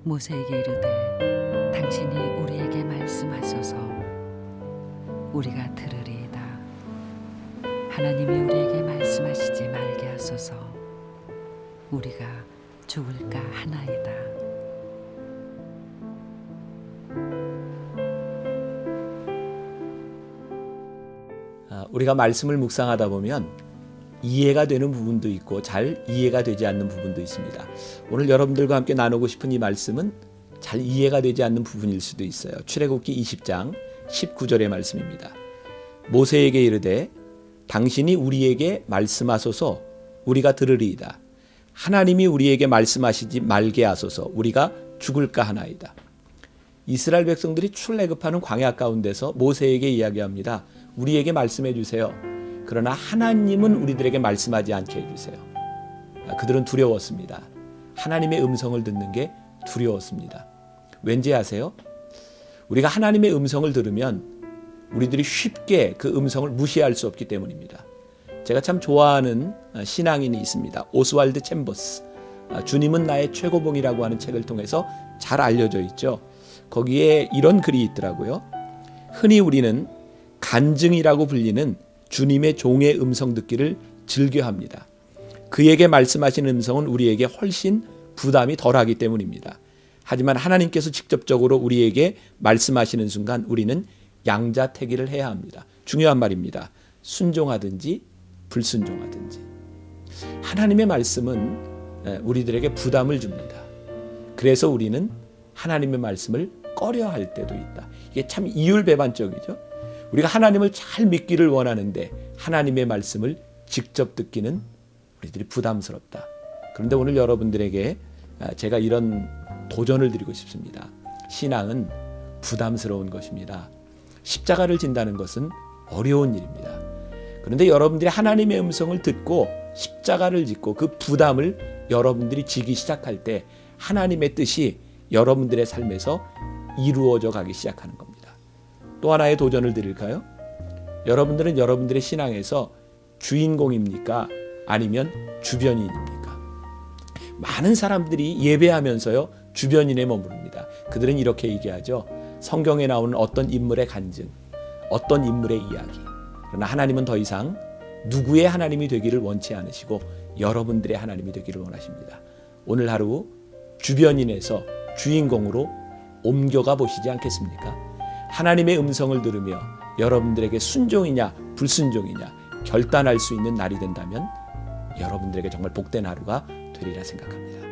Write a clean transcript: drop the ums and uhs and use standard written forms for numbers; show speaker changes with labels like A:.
A: 모세에게 이르되 당신이 우리에게 말씀하소서 우리가 들으리이다. 하나님이 우리에게 말씀하시지 말게 하소서 우리가 죽을까 하나이다.
B: 우리가 말씀을 묵상하다 보면 이해가 되는 부분도 있고 잘 이해가 되지 않는 부분도 있습니다. 오늘 여러분들과 함께 나누고 싶은 이 말씀은 잘 이해가 되지 않는 부분일 수도 있어요. 출애굽기 20장 19절의 말씀입니다. 모세에게 이르되 당신이 우리에게 말씀하소서 우리가 들으리이다. 하나님이 우리에게 말씀하시지 말게 하소서 우리가 죽을까 하나이다. 이스라엘 백성들이 출애굽하는 광야 가운데서 모세에게 이야기합니다. 우리에게 말씀해 주세요. 그러나 하나님은 우리들에게 말씀하지 않게 해주세요. 그들은 두려웠습니다. 하나님의 음성을 듣는 게 두려웠습니다. 왠지 아세요? 우리가 하나님의 음성을 들으면 우리들이 쉽게 그 음성을 무시할 수 없기 때문입니다. 제가 참 좋아하는 신앙인이 있습니다. 오스왈드 챔버스. 주님은 나의 최고봉이라고 하는 책을 통해서 잘 알려져 있죠. 거기에 이런 글이 있더라고요. 흔히 우리는 간증이라고 불리는 주님의 종의 음성 듣기를 즐겨합니다. 그에게 말씀하신 음성은 우리에게 훨씬 부담이 덜하기 때문입니다. 하지만 하나님께서 직접적으로 우리에게 말씀하시는 순간 우리는 양자택일을 해야 합니다. 중요한 말입니다. 순종하든지 불순종하든지. 하나님의 말씀은 우리들에게 부담을 줍니다. 그래서 우리는 하나님의 말씀을 꺼려할 때도 있다. 이게 참 이율배반적이죠. 우리가 하나님을 잘 믿기를 원하는데 하나님의 말씀을 직접 듣기는 우리들이 부담스럽다. 그런데 오늘 여러분들에게 제가 이런 도전을 드리고 싶습니다. 신앙은 부담스러운 것입니다. 십자가를 진다는 것은 어려운 일입니다. 그런데 여러분들이 하나님의 음성을 듣고 십자가를 짓고 그 부담을 여러분들이 지기 시작할 때 하나님의 뜻이 여러분들의 삶에서 이루어져 가기 시작하는 겁니다. 또 하나의 도전을 드릴까요? 여러분들은 여러분들의 신앙에서 주인공입니까? 아니면 주변인입니까? 많은 사람들이 예배하면서요 주변인에 머무릅니다. 그들은 이렇게 얘기하죠. 성경에 나오는 어떤 인물의 간증, 어떤 인물의 이야기. 그러나 하나님은 더 이상 누구의 하나님이 되기를 원치 않으시고 여러분들의 하나님이 되기를 원하십니다. 오늘 하루 주변인에서 주인공으로 옮겨가 보시지 않겠습니까? 하나님의 음성을 들으며 여러분들에게 순종이냐 불순종이냐 결단할 수 있는 날이 된다면 여러분들에게 정말 복된 하루가 되리라 생각합니다.